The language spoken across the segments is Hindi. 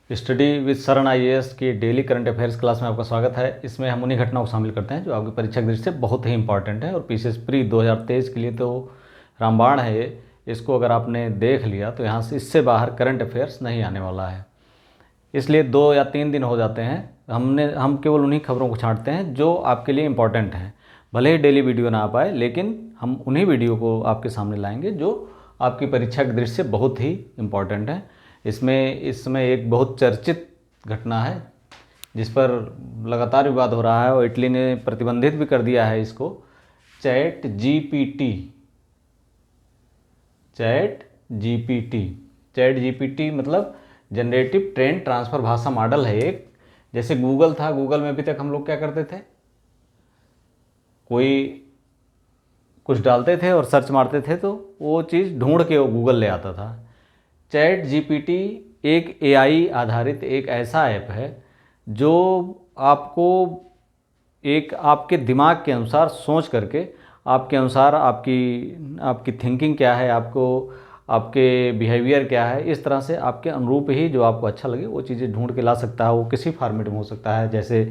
स्टडी विद शरण आईएएस की डेली करंट अफेयर्स क्लास में आपका स्वागत है। इसमें हम उन्हीं घटनाओं को शामिल करते हैं जो आपकी परीक्षा की दृष्टि से बहुत ही इंपॉर्टेंट है और पीसीएस प्री 2023 के लिए तो रामबाण है ये। इसको अगर आपने देख लिया तो यहाँ से इससे बाहर करंट अफेयर्स नहीं आने वाला है। इसलिए 2 या 3 दिन हो जाते हैं, हम केवल उन्हीं खबरों को छांटते हैं जो आपके लिए इम्पॉर्टेंट हैं। भले ही डेली वीडियो ना आ पाए, लेकिन हम उन्हीं वीडियो को आपके सामने लाएंगे जो आपकी परीक्षा की दृष्टि से बहुत ही इम्पॉर्टेंट है। इस समय एक बहुत चर्चित घटना है जिस पर लगातार विवाद हो रहा है और इटली ने प्रतिबंधित भी कर दिया है इसको। चैट जीपीटी मतलब जनरेटिव ट्रेन ट्रांसफ़र भाषा मॉडल है एक। जैसे गूगल था, गूगल में अभी तक हम लोग क्या करते थे, कोई कुछ डालते थे और सर्च मारते थे तो वो चीज़ ढूंढ के वो गूगल ले आता था। चैट जीपीटी एक एआई आधारित एक ऐसा ऐप है जो आपको एक आपके दिमाग के अनुसार सोच करके, आपके अनुसार आपकी थिंकिंग क्या है, आपके बिहेवियर क्या है, इस तरह से आपके अनुरूप ही जो आपको अच्छा लगे वो चीज़ें ढूंढ के ला सकता है। वो किसी फॉर्मेट में हो सकता है, जैसे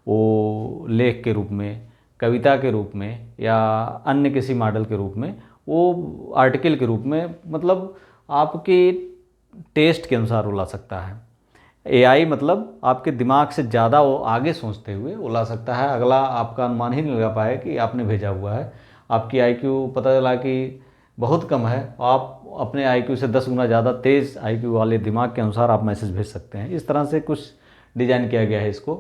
वो लेख के रूप में, कविता के रूप में, या अन्य किसी मॉडल के रूप में, वो आर्टिकल के रूप में, मतलब आपके टेस्ट के अनुसार वो ला सकता है। एआई मतलब आपके दिमाग से ज़्यादा वो आगे सोचते हुए वो ला सकता है। अगला आपका अनुमान ही नहीं लगा पाए कि आपने भेजा हुआ है। आपकी आईक्यू पता चला कि बहुत कम है, आप अपने आईक्यू से 10 गुना ज़्यादा तेज़ आईक्यू वाले दिमाग के अनुसार आप मैसेज भेज सकते हैं। इस तरह से कुछ डिज़ाइन किया गया है इसको।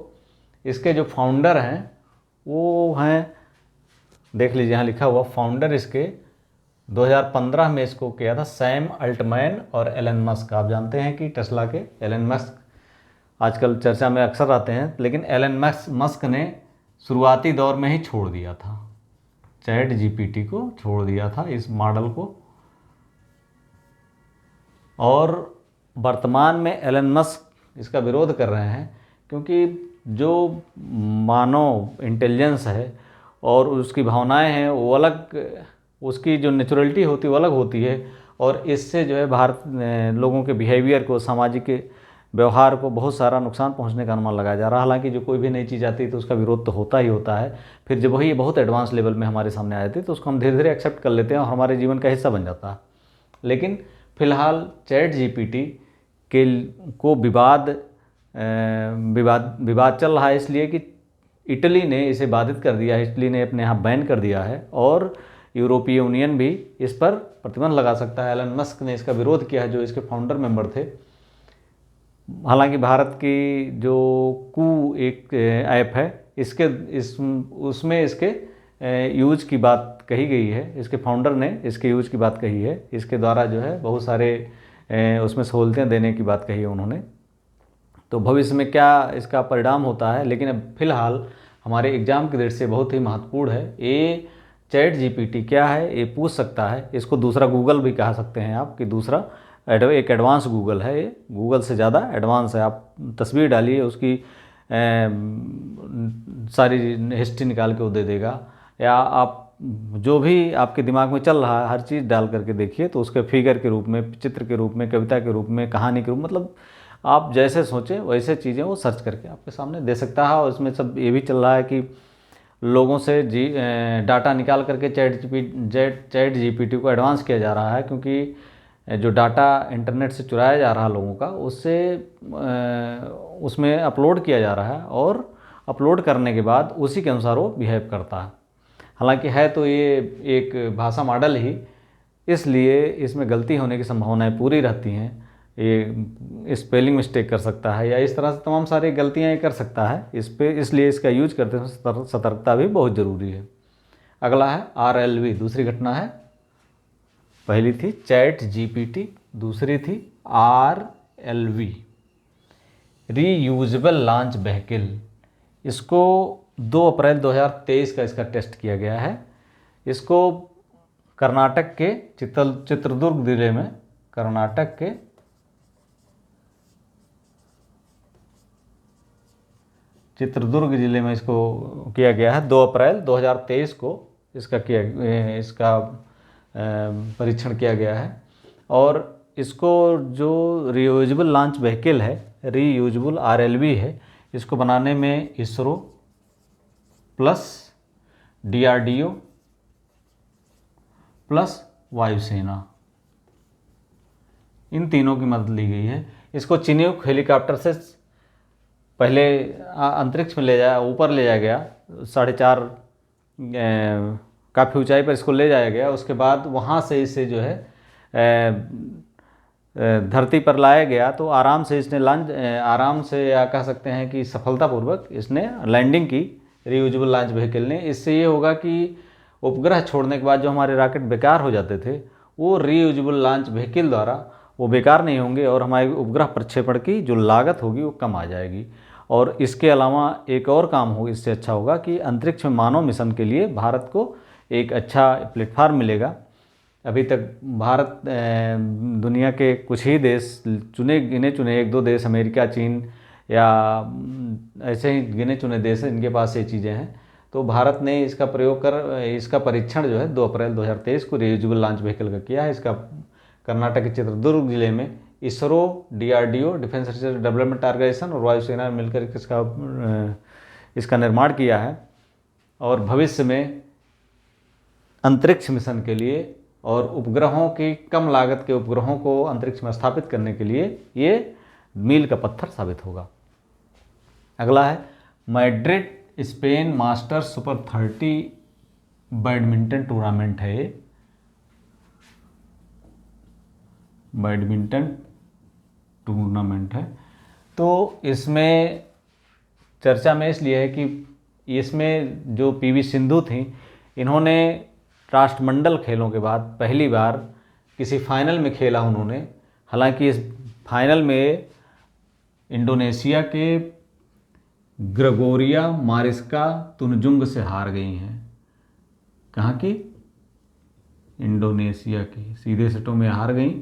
इसके जो फाउंडर हैं वो हैं, देख लीजिए यहाँ लिखा हुआ, फाउंडर इसके 2015 में इसको किया था सैम अल्टमैन और एलन मस्क। आप जानते हैं कि टेस्ला के एलन मस्क आजकल चर्चा में अक्सर आते हैं, लेकिन एलन मस्क ने शुरुआती दौर में ही छोड़ दिया था, चैट जीपीटी को छोड़ दिया था, इस मॉडल को। और वर्तमान में एलन मस्क इसका विरोध कर रहे हैं क्योंकि जो मानव इंटेलिजेंस है और उसकी भावनाएं हैं वो अलग, उसकी जो नेचुरलिटी होती है वो अलग होती है, और इससे जो है भारत लोगों के बिहेवियर को, सामाजिक व्यवहार को बहुत सारा नुकसान पहुंचने का अनुमान लगाया जा रहा है। हालांकि जो कोई भी नई चीज़ आती है तो उसका विरोध तो होता ही होता है, फिर जब वही बहुत एडवांस लेवल में हमारे सामने आ जाती है तो उसको हम धीरे धीरे एक्सेप्ट कर लेते हैं और हमारे जीवन का हिस्सा बन जाता है। लेकिन फिलहाल चैट जीपीटी के को विवाद चल रहा है, इसलिए कि इटली ने इसे बाधित कर दिया है, इटली ने अपने यहाँ बैन कर दिया है और यूरोपीय यूनियन भी इस पर प्रतिबंध लगा सकता है। एलन मस्क ने इसका विरोध किया है, जो इसके फाउंडर मेंबर थे। हालांकि भारत की जो एक ऐप है उसमें इसके यूज की बात कही गई है, इसके फाउंडर ने इसके यूज की बात कही है, इसके द्वारा जो है बहुत सारे उसमें सहूलतें देने की बात कही है उन्होंने। तो भविष्य में क्या इसका परिणाम होता है, लेकिन अब फिलहाल हमारे एग्ज़ाम की दृष्टि से बहुत ही महत्वपूर्ण है। ये चैट जीपीटी क्या है ये पूछ सकता है। इसको दूसरा गूगल भी कह सकते हैं आप, कि दूसरा एक एडवांस गूगल है, ये गूगल से ज़्यादा एडवांस है। आप तस्वीर डालिए, उसकी सारी हिस्ट्री निकाल के वो दे देगा, या आप जो भी आपके दिमाग में चल रहा है हर चीज़ डाल करके देखिए तो उसके फिगर के रूप में, चित्र के रूप में, कविता के रूप में, कहानी के रूप में, मतलब आप जैसे सोचें वैसे चीज़ें वो सर्च करके आपके सामने दे सकता है। और इसमें सब ये भी चल रहा है कि लोगों से डाटा निकाल करके चैट जीपीटी को एडवांस किया जा रहा है, क्योंकि जो डाटा इंटरनेट से चुराया जा रहा है लोगों का, उससे उसमें अपलोड किया जा रहा है और अपलोड करने के बाद उसी के अनुसार वो बिहेव करता है। हालांकि है तो ये एक भाषा मॉडल ही, इसलिए इसमें गलती होने की संभावनाएं पूरी रहती हैं। ये स्पेलिंग मिस्टेक कर सकता है या इस तरह से तमाम सारी गलतियां ये कर सकता है इसलिए इसका यूज करते समय सतर्कता भी बहुत ज़रूरी है। अगला है RLV, दूसरी घटना है। पहली थी चैट जीपीटी, दूसरी थी RLV, रीयूजेबल लॉन्च व्हीकल। इसको 2 अप्रैल 2023 का इसका टेस्ट किया गया है। इसको कर्नाटक के चित्रदुर्ग जिले में, कर्नाटक के चित्रदुर्ग जिले में इसको किया गया है। 2 अप्रैल 2023 को इसका परीक्षण किया गया है। और इसको जो रीयूजेबल लॉन्च व्हीकल है, रीयूजेबल RLV है, इसको बनाने में इसरो प्लस DRDO प्लस वायुसेना, इन तीनों की मदद ली गई है। इसको चिनूक हेलीकॉप्टर से पहले अंतरिक्ष में ऊपर ले जाया गया, 4.5 काफ़ी ऊंचाई पर इसको ले जाया गया। उसके बाद वहाँ से इसे जो है धरती पर लाया गया, तो आराम से इसने आराम से, या कह सकते हैं कि सफलतापूर्वक इसने लैंडिंग की रीयूजेबल लॉन्च व्हीकल ने। इससे ये होगा कि उपग्रह छोड़ने के बाद जो हमारे रॉकेट बेकार हो जाते थे, वो रीयूजेबल लॉन्च व्हीकल द्वारा वो बेकार नहीं होंगे और हमारे उपग्रह प्रक्षेपण की जो लागत होगी वो कम आ जाएगी। और इसके अलावा एक और काम हो इससे अच्छा होगा कि अंतरिक्ष में मानव मिशन के लिए भारत को एक अच्छा प्लेटफार्म मिलेगा। अभी तक भारत दुनिया के कुछ ही देश, गिने चुने 1-2 देश, अमेरिका, चीन या ऐसे ही गिने चुने देश हैं, इनके पास ये चीज़ें हैं। तो भारत ने इसका प्रयोग कर इसका परीक्षण जो है 2 अप्रैल 2023 को रीयूजेबल लॉन्च व्हीकल का किया है। इसका कर्नाटक के चित्रदुर्ग जिले में ISRO, DRDO, defence research development organisation और वायुसेना ने मिलकर इसका निर्माण किया है। और भविष्य में अंतरिक्ष मिशन के लिए और उपग्रहों की, कम लागत के उपग्रहों को अंतरिक्ष में स्थापित करने के लिए ये मील का पत्थर साबित होगा। अगला है Madrid Spain masters super 30 badminton tournament है। ये बैडमिंटन टूर्नामेंट है, तो इसमें चर्चा में इसलिए है कि इसमें जो PV सिंधु थी, इन्होंने राष्ट्रमंडल खेलों के बाद पहली बार किसी फाइनल में खेला उन्होंने। हालांकि इस फाइनल में इंडोनेशिया के ग्रेगोरिया मारिस्का तुनजुंग से हार गई हैं। कहाँ की? इंडोनेशिया की, सीधे सेटों में हार गई।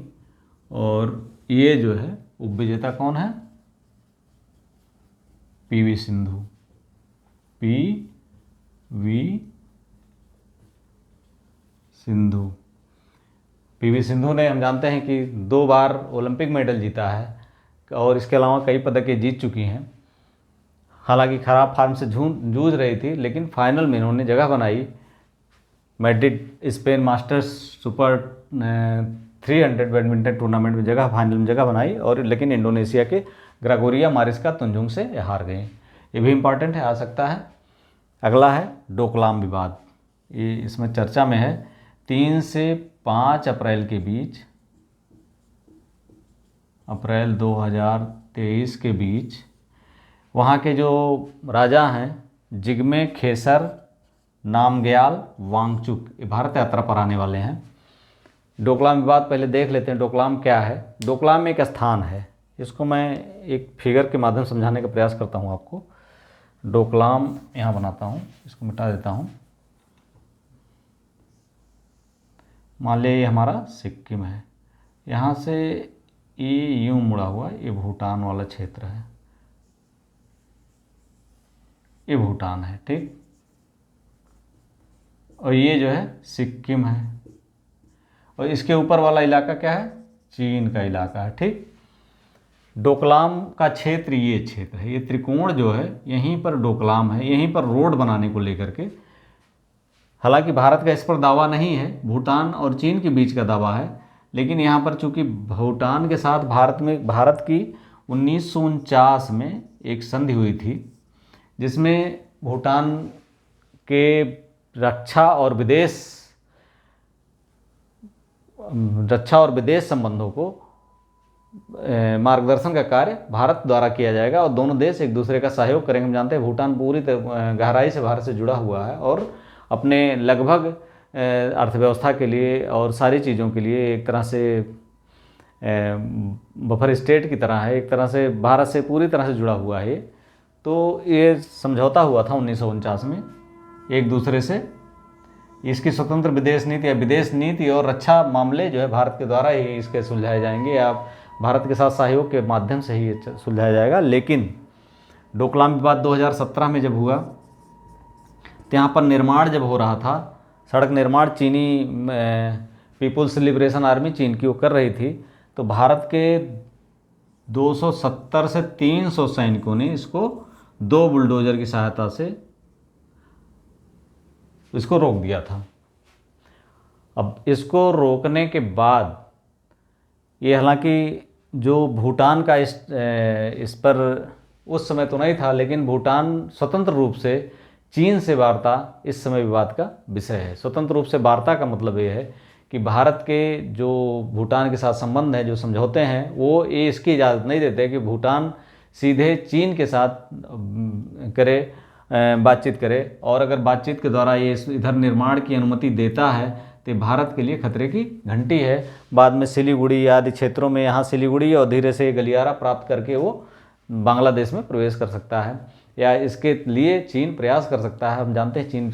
और ये जो है उपविजेता कौन है? PV Sindhu, PV Sindhu. PV Sindhu ने, हम जानते हैं कि 2 बार ओलंपिक मेडल जीता है और इसके अलावा कई पदक जीत चुकी हैं। हालांकि खराब फॉर्म से जूझ रही थी, लेकिन फाइनल में इन्होंने जगह बनाई। Madrid Spain masters super 300 badminton tournament में फाइनल में जगह बनाई, और लेकिन इंडोनेशिया के ग्रेगोरिया मारिस्का तुनजुंग से हार गए। ये भी इम्पॉर्टेंट है, आ सकता है। अगला है डोकलाम विवाद। ये इसमें चर्चा में है। 3 से 5 अप्रैल के बीच, अप्रैल 2023 के बीच, वहाँ के जो राजा हैं जिग्मे खेसर नामग्याल वांगचुक, ये भारत यात्रा पर आने वाले हैं। डोकलाम विवाद पहले देख लेते हैं। डोकलाम क्या है? डोकलाम एक स्थान है, इसको मैं एक फिगर के माध्यम से समझाने का प्रयास करता हूँ आपको। डोकलाम यहाँ बनाता हूँ, इसको मिटा देता हूँ। मान लिया ये हमारा सिक्किम है, यहाँ से ये यूँ मुड़ा हुआ, ये भूटान वाला क्षेत्र है, ये भूटान है, ठीक। और ये जो है सिक्किम है, और इसके ऊपर वाला इलाका क्या है? चीन का इलाका है, ठीक। डोकलाम का क्षेत्र ये क्षेत्र है, ये त्रिकोण जो है यहीं पर डोकलाम है, यहीं पर रोड बनाने को लेकर के। हालांकि भारत का इस पर दावा नहीं है, भूटान और चीन के बीच का दावा है। लेकिन यहाँ पर चूंकि भूटान के साथ भारत की 1949 में एक संधि हुई थी, जिसमें भूटान के रक्षा और विदेश संबंधों को मार्गदर्शन का कार्य भारत द्वारा किया जाएगा और दोनों देश एक दूसरे का सहयोग करेंगे। हम जानते हैं भूटान पूरी गहराई से भारत से जुड़ा हुआ है और अपने लगभग अर्थव्यवस्था के लिए और सारी चीज़ों के लिए एक तरह से बफर स्टेट की तरह है, एक तरह से भारत से पूरी तरह से जुड़ा हुआ है। तो ये समझौता हुआ था 1949 में एक दूसरे से। इसकी स्वतंत्र विदेश नीति या विदेश नीति और रक्षा मामले जो है भारत के द्वारा ही इसके सुलझाए जाएंगे या भारत के साथ सहयोग के माध्यम से ही सुलझाया जाएगा। लेकिन डोकलाम विवाद 2017 में जब हुआ, तो यहाँ पर निर्माण जब हो रहा था, सड़क निर्माण चीनी पीपुल्स लिबरेशन आर्मी चीन की वो कर रही थी, तो भारत के 270 से 300 सैनिकों ने इसको 2 बुलडोजर की सहायता से इसको रोक दिया था। अब इसको रोकने के बाद ये, हालांकि जो भूटान का इस पर उस समय तो नहीं था, लेकिन भूटान स्वतंत्र रूप से चीन से वार्ता इस समय विवाद का विषय है। स्वतंत्र रूप से वार्ता का मतलब ये है कि भारत के जो भूटान के साथ संबंध हैं, जो समझौते हैं, वो ये इसकी इजाज़त नहीं देते कि भूटान सीधे चीन के साथ करे, बातचीत करे। और अगर बातचीत के द्वारा ये इधर निर्माण की अनुमति देता है तो भारत के लिए खतरे की घंटी है। बाद में सिलीगुड़ी आदि क्षेत्रों में, यहाँ सिलीगुड़ी और धीरे से गलियारा प्राप्त करके वो बांग्लादेश में प्रवेश कर सकता है, या इसके लिए चीन प्रयास कर सकता है। हम जानते हैं चीन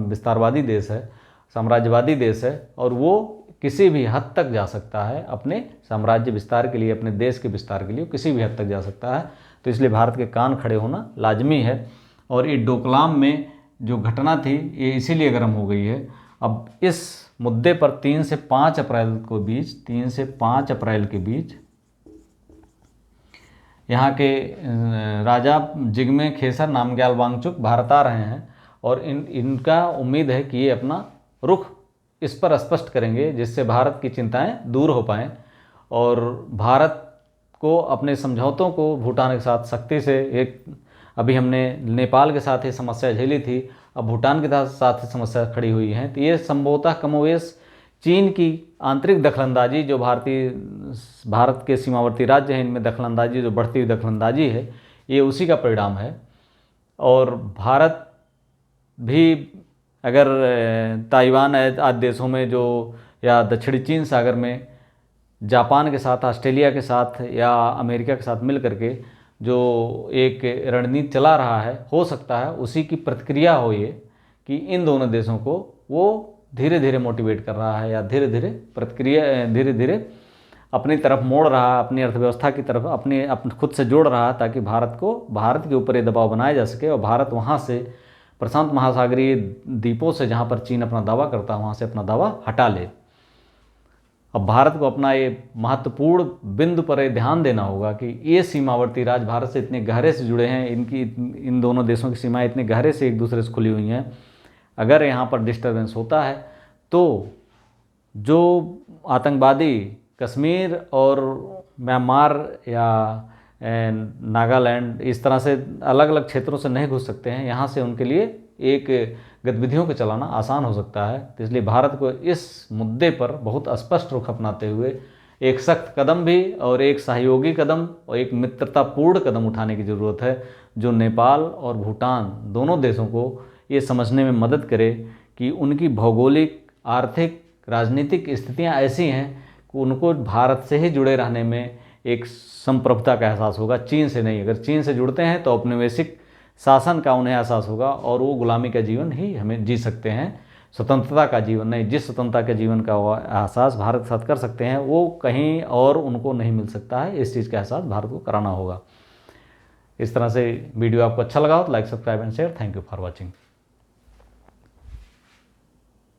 विस्तारवादी देश है, साम्राज्यवादी देश है, और वो किसी भी हद तक जा सकता है अपने साम्राज्य विस्तार के लिए, अपने देश के विस्तार के लिए किसी भी हद तक जा सकता है। तो इसलिए भारत के कान खड़े होना लाजमी है। और ये डोकलाम में जो घटना थी ये इसीलिए गर्म हो गई है। अब इस मुद्दे पर 3 से 5 अप्रैल के बीच यहाँ के राजा जिग्मे खेसर नामग्याल वांगचुक भारत आ रहे हैं, और इनका उम्मीद है कि ये अपना रुख इस पर स्पष्ट करेंगे जिससे भारत की चिंताएं दूर हो पाएँ और भारत को अपने समझौतों को भूटान के साथ सख्ती से, एक अभी हमने नेपाल के साथ ये समस्या झेली थी, अब भूटान के साथ समस्या खड़ी हुई है, तो ये संभवतः कमोवेश चीन की आंतरिक दखलंदाजी, जो भारत के सीमावर्ती राज्य हैं इनमें दखलंदाजी, जो बढ़ती हुई दखलंदाजी है, ये उसी का परिणाम है। और भारत भी अगर ताइवान आदि देशों में जो, या दक्षिणी चीन सागर में जापान के साथ, ऑस्ट्रेलिया के साथ या अमेरिका के साथ मिल करके जो एक रणनीति चला रहा है, हो सकता है उसी की प्रतिक्रिया हो ये कि इन दोनों देशों को वो धीरे धीरे मोटिवेट कर रहा है, या धीरे धीरे अपनी तरफ मोड़ रहा है, अपनी अर्थव्यवस्था की तरफ अपने खुद से जोड़ रहा है, ताकि भारत के ऊपर ये दबाव बनाया जा सके और भारत वहाँ से प्रशांत महासागरीय द्वीपों से, जहाँ पर चीन अपना दावा करता है, वहाँ से अपना दावा हटा ले। अब भारत को अपना ये महत्वपूर्ण बिंदु पर ध्यान देना होगा कि ये सीमावर्ती राज्य भारत से इतने गहरे से जुड़े हैं, इन दोनों देशों की सीमाएं इतने गहरे से एक दूसरे से खुली हुई हैं। अगर यहाँ पर डिस्टर्बेंस होता है तो जो आतंकवादी कश्मीर और म्यांमार या नागालैंड इस तरह से अलग अलग क्षेत्रों से नहीं घुस सकते हैं, यहाँ से उनके लिए एक गतिविधियों को चलाना आसान हो सकता है। तो इसलिए भारत को इस मुद्दे पर बहुत स्पष्ट रुख अपनाते हुए एक सख्त कदम भी और एक सहयोगी कदम और एक मित्रतापूर्ण कदम उठाने की ज़रूरत है, जो नेपाल और भूटान दोनों देशों को ये समझने में मदद करे कि उनकी भौगोलिक, आर्थिक, राजनीतिक स्थितियाँ ऐसी हैं कि उनको भारत से ही जुड़े रहने में एक संप्रभुता का एहसास होगा, चीन से नहीं। अगर चीन से जुड़ते हैं तो औपनिवेशिक शासन का उन्हें एहसास होगा और वो गुलामी का जीवन ही हमें जी सकते हैं, स्वतंत्रता का जीवन नहीं। जिस स्वतंत्रता के जीवन का एहसास भारत के साथ कर सकते हैं वो कहीं और उनको नहीं मिल सकता है। इस चीज़ का एहसास भारत को कराना होगा। इस तरह से वीडियो आपको अच्छा लगा हो तो like, subscribe and share. Thank you for watching.